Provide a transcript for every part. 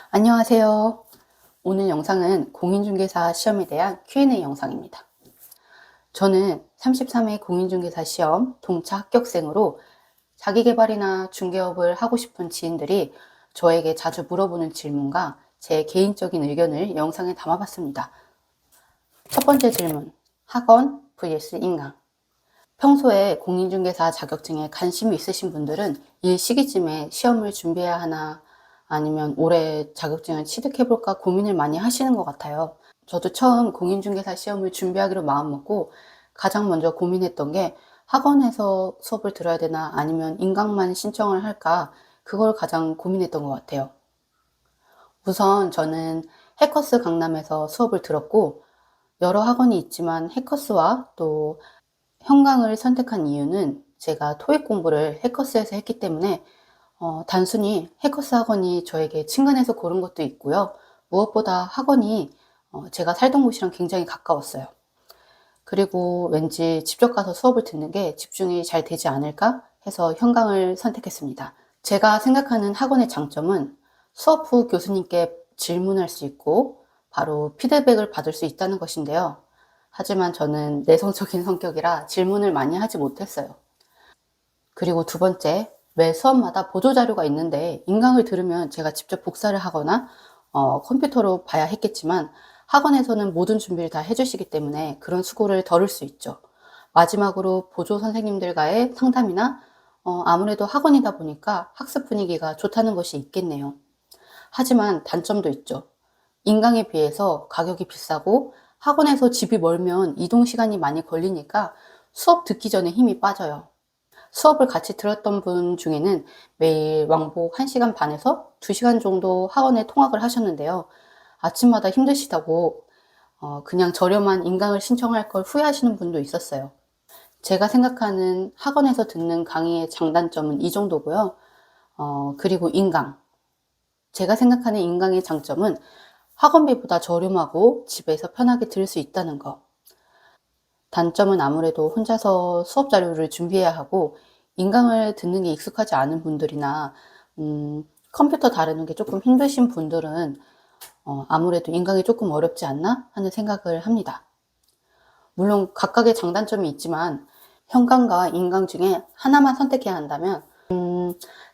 안녕하세요. 오늘 영상은 공인중개사 시험에 대한 Q&A 영상입니다. 저는 33회 공인중개사 시험 동차 합격생으로 자기계발이나 중개업을 하고 싶은 지인들이 저에게 자주 물어보는 질문과 제 개인적인 의견을 영상에 담아봤습니다. 첫 번째 질문, 학원 vs 인강. 평소에 공인중개사 자격증에 관심이 있으신 분들은 이 시기쯤에 시험을 준비해야 하나 아니면 올해 자격증을 취득해볼까 고민을 많이 하시는 것 같아요. 저도 처음 공인중개사 시험을 준비하기로 마음먹고 가장 먼저 고민했던 게 학원에서 수업을 들어야 되나 아니면 인강만 신청을 할까, 그걸 가장 고민했던 것 같아요. 우선 저는 해커스 강남에서 수업을 들었고, 여러 학원이 있지만 해커스와 또 형강을 선택한 이유는 제가 토익 공부를 해커스에서 했기 때문에 단순히 해커스 학원이 저에게 친근해서 고른 것도 있고요. 무엇보다 학원이 제가 살던 곳이랑 굉장히 가까웠어요. 그리고 왠지 직접 가서 수업을 듣는 게 집중이 잘 되지 않을까 해서 형강을 선택했습니다. 제가 생각하는 학원의 장점은 수업 후 교수님께 질문할 수 있고 바로 피드백을 받을 수 있다는 것인데요. 하지만 저는 내성적인 성격이라 질문을 많이 하지 못했어요. 그리고 두 번째, 매 수업마다 보조자료가 있는데 인강을 들으면 제가 직접 복사를 하거나 컴퓨터로 봐야 했겠지만 학원에서는 모든 준비를 다 해주시기 때문에 그런 수고를 덜을 수 있죠. 마지막으로 보조 선생님들과의 상담이나 아무래도 학원이다 보니까 학습 분위기가 좋다는 것이 있겠네요. 하지만 단점도 있죠. 인강에 비해서 가격이 비싸고 학원에서 집이 멀면 이동 시간이 많이 걸리니까 수업 듣기 전에 힘이 빠져요. 수업을 같이 들었던 분 중에는 매일 왕복 1시간 반에서 2시간 정도 학원에 통학을 하셨는데요. 아침마다 힘드시다고 그냥 저렴한 인강을 신청할 걸 후회하시는 분도 있었어요. 제가 생각하는 학원에서 듣는 강의의 장단점은 이 정도고요. 그리고 인강. 제가 생각하는 인강의 장점은 학원비보다 저렴하고 집에서 편하게 들을 수 있다는 거. 단점은 아무래도 혼자서 수업 자료를 준비해야 하고 인강을 듣는 게 익숙하지 않은 분들이나 컴퓨터 다루는 게 조금 힘드신 분들은 아무래도 인강이 조금 어렵지 않나 하는 생각을 합니다. 물론 각각의 장단점이 있지만 형강과 인강 중에 하나만 선택해야 한다면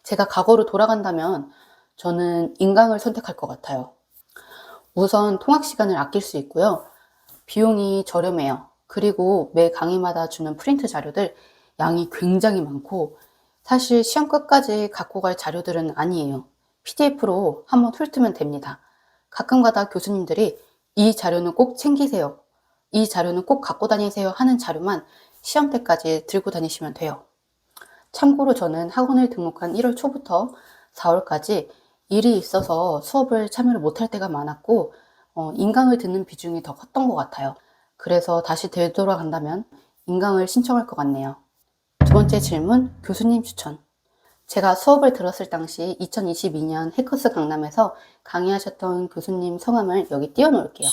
제가 과거로 돌아간다면 저는 인강을 선택할 것 같아요. 우선 통학 시간을 아낄 수 있고요. 비용이 저렴해요. 그리고 매 강의마다 주는 프린트 자료들 양이 굉장히 많고 사실 시험 끝까지 갖고 갈 자료들은 아니에요. PDF로 한번 훑으면 됩니다. 가끔가다 교수님들이 이 자료는 꼭 챙기세요. 이 자료는 꼭 갖고 다니세요 하는 자료만 시험 때까지 들고 다니시면 돼요. 참고로 저는 학원을 등록한 1월 초부터 4월까지 일이 있어서 수업을 참여를 못할 때가 많았고 인강을 듣는 비중이 더 컸던 것 같아요. 그래서 다시 되돌아간다면 인강을 신청할 것 같네요. 두 번째 질문, 교수님 추천. 제가 수업을 들었을 당시 2022년 해커스 강남에서 강의하셨던 교수님 성함을 여기 띄워놓을게요.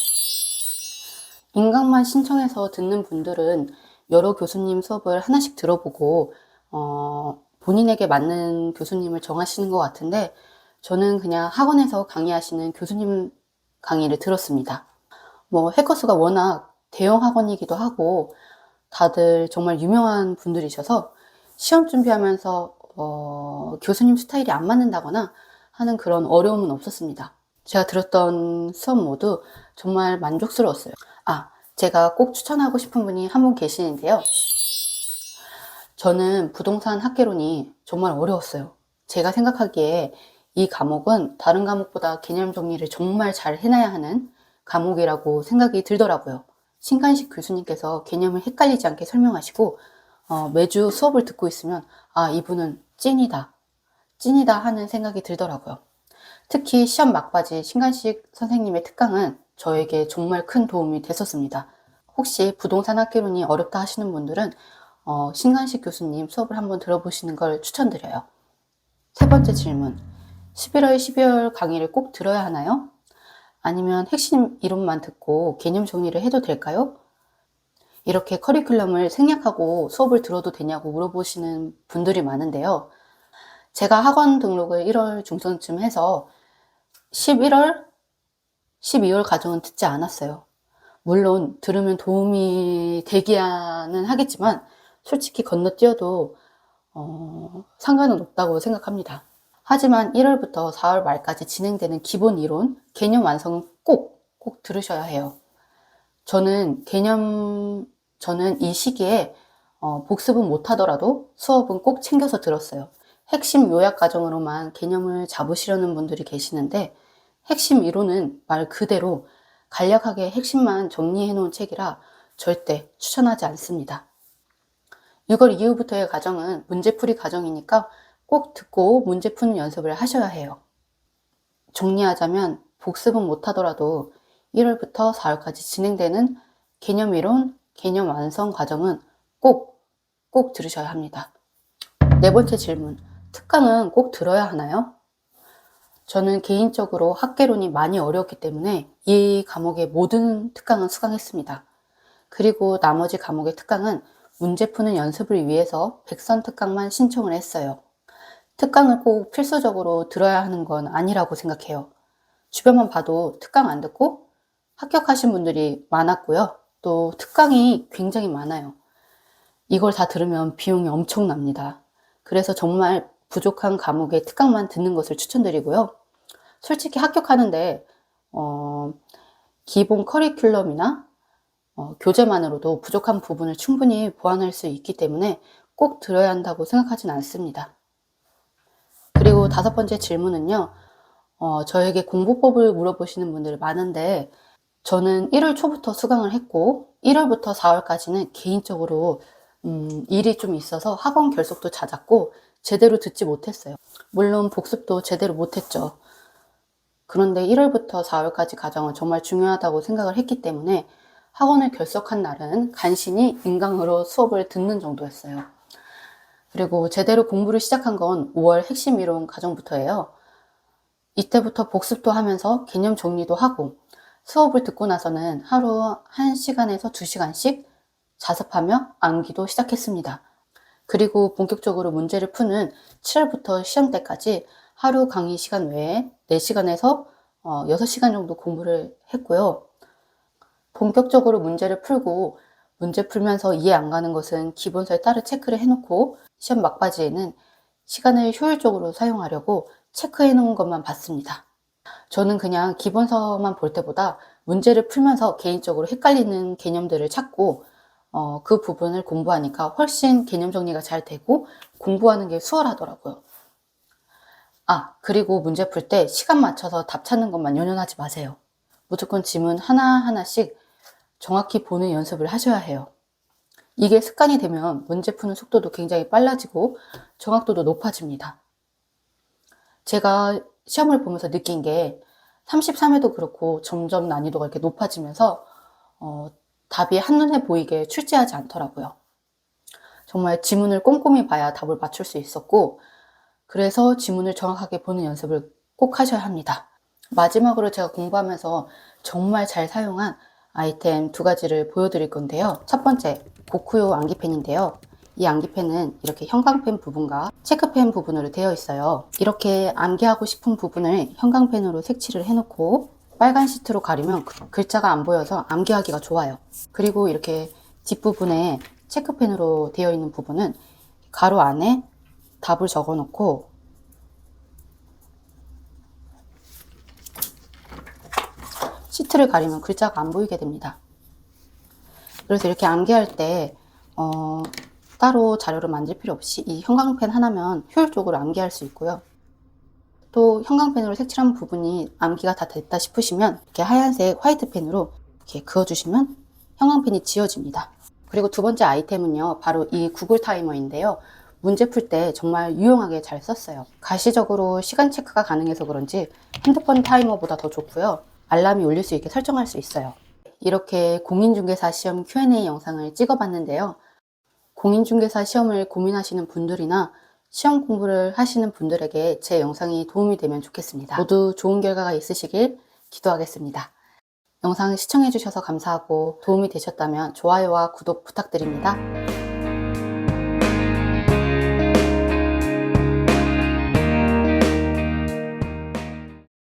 인강만 신청해서 듣는 분들은 여러 교수님 수업을 하나씩 들어보고 본인에게 맞는 교수님을 정하시는 것 같은데 저는 그냥 학원에서 강의하시는 교수님 강의를 들었습니다. 해커스가 워낙 대형 학원이기도 하고 다들 정말 유명한 분들이셔서 시험 준비하면서 교수님 스타일이 안 맞는다거나 하는 그런 어려움은 없었습니다. 제가 들었던 수업 모두 정말 만족스러웠어요. 제가 꼭 추천하고 싶은 분이 한 분 계시는데요. 저는 부동산 학개론이 정말 어려웠어요. 제가 생각하기에 이 과목은 다른 과목보다 개념 정리를 정말 잘 해놔야 하는 과목이라고 생각이 들더라고요. 신간식 교수님께서 개념을 헷갈리지 않게 설명하시고 매주 수업을 듣고 있으면 이분은 찐이다 하는 생각이 들더라고요. 특히 시험 막바지 신간식 선생님의 특강은 저에게 정말 큰 도움이 됐었습니다. 혹시 부동산 학개론이 어렵다 하시는 분들은 신간식 교수님 수업을 한번 들어보시는 걸 추천드려요. 세 번째 질문, 11월, 12월 강의를 꼭 들어야 하나요? 아니면 핵심 이론만 듣고 개념 정리를 해도 될까요? 이렇게 커리큘럼을 생략하고 수업을 들어도 되냐고 물어보시는 분들이 많은데요. 제가 학원 등록을 1월 중순쯤 해서 11월, 12월 과정은 듣지 않았어요. 물론 들으면 도움이 되기는 하겠지만 솔직히 건너뛰어도 상관은 없다고 생각합니다. 하지만 1월부터 4월 말까지 진행되는 기본 이론, 개념 완성은 꼭 들으셔야 해요. 저는 이 시기에 복습은 못하더라도 수업은 꼭 챙겨서 들었어요. 핵심 요약 과정으로만 개념을 잡으시려는 분들이 계시는데 핵심 이론은 말 그대로 간략하게 핵심만 정리해 놓은 책이라 절대 추천하지 않습니다. 6월 이후부터의 과정은 문제풀이 과정이니까 꼭 듣고 문제 푸는 연습을 하셔야 해요. 정리하자면 복습은 못하더라도 1월부터 4월까지 진행되는 개념 이론, 개념 완성 과정은 꼭 들으셔야 합니다. 네 번째 질문, 특강은 꼭 들어야 하나요? 저는 개인적으로 학개론이 많이 어려웠기 때문에 이 과목의 모든 특강은 수강했습니다. 그리고 나머지 과목의 특강은 문제 푸는 연습을 위해서 백선 특강만 신청을 했어요. 특강을 꼭 필수적으로 들어야 하는 건 아니라고 생각해요. 주변만 봐도 특강 안 듣고 합격하신 분들이 많았고요. 또 특강이 굉장히 많아요. 이걸 다 들으면 비용이 엄청납니다. 그래서 정말 부족한 과목의 특강만 듣는 것을 추천드리고요. 솔직히 합격하는데 기본 커리큘럼이나 교재만으로도 부족한 부분을 충분히 보완할 수 있기 때문에 꼭 들어야 한다고 생각하진 않습니다. 그리고 5번째 질문은요. 저에게 공부법을 물어보시는 분들이 많은데 저는 1월 초부터 수강을 했고 1월부터 4월까지는 개인적으로 일이 좀 있어서 학원 결석도 잦았고 제대로 듣지 못했어요. 물론 복습도 제대로 못했죠. 그런데 1월부터 4월까지 과정은 정말 중요하다고 생각을 했기 때문에 학원을 결석한 날은 간신히 인강으로 수업을 듣는 정도였어요. 그리고 제대로 공부를 시작한 건 5월 핵심 이론 과정부터예요. 이때부터 복습도 하면서 개념 정리도 하고 수업을 듣고 나서는 하루 1시간에서 2시간씩 자습하며 암기도 시작했습니다. 그리고 본격적으로 문제를 푸는 7월부터 시험 때까지 하루 강의 시간 외에 4시간에서 6시간 정도 공부를 했고요. 본격적으로 문제를 풀고 문제 풀면서 이해 안 가는 것은 기본서에 따로 체크를 해놓고 시험 막바지에는 시간을 효율적으로 사용하려고 체크해 놓은 것만 봤습니다. 저는 그냥 기본서만 볼 때보다 문제를 풀면서 개인적으로 헷갈리는 개념들을 찾고 그 부분을 공부하니까 훨씬 개념 정리가 잘 되고 공부하는 게 수월하더라고요. 그리고 문제 풀 때 시간 맞춰서 답 찾는 것만 연연하지 마세요. 무조건 지문 하나하나씩 정확히 보는 연습을 하셔야 해요. 이게 습관이 되면 문제 푸는 속도도 굉장히 빨라지고 정확도도 높아집니다. 제가 시험을 보면서 느낀 게 33회도 그렇고 점점 난이도가 이렇게 높아지면서 답이 한눈에 보이게 출제하지 않더라고요. 정말 지문을 꼼꼼히 봐야 답을 맞출 수 있었고 그래서 지문을 정확하게 보는 연습을 꼭 하셔야 합니다. 마지막으로 제가 공부하면서 정말 잘 사용한 아이템 2가지를 보여드릴 건데요. 첫 번째, 고쿠요 암기펜인데요. 이 암기펜은 이렇게 형광펜 부분과 체크펜 부분으로 되어 있어요. 이렇게 암기하고 싶은 부분을 형광펜으로 색칠을 해놓고 빨간 시트로 가리면 글자가 안 보여서 암기하기가 좋아요. 그리고 이렇게 뒷부분에 체크펜으로 되어 있는 부분은 가로 안에 답을 적어 놓고 시트를 가리면 글자가 안 보이게 됩니다. 그래서 이렇게 암기할 때 따로 자료를 만들 필요 없이 이 형광펜 하나면 효율적으로 암기할 수 있고요. 또 형광펜으로 색칠한 부분이 암기가 다 됐다 싶으시면 이렇게 하얀색 화이트펜으로 이렇게 그어주시면 형광펜이 지워집니다. 그리고 2번째 아이템은요, 바로 이 구글 타이머인데요. 문제 풀 때 정말 유용하게 잘 썼어요. 가시적으로 시간 체크가 가능해서 그런지 핸드폰 타이머보다 더 좋고요. 알람이 울릴 수 있게 설정할 수 있어요. 이렇게 공인중개사 시험 Q&A 영상을 찍어봤는데요. 공인중개사 시험을 고민하시는 분들이나 시험 공부를 하시는 분들에게 제 영상이 도움이 되면 좋겠습니다. 모두 좋은 결과가 있으시길 기도하겠습니다. 영상 시청해주셔서 감사하고 도움이 되셨다면 좋아요와 구독 부탁드립니다.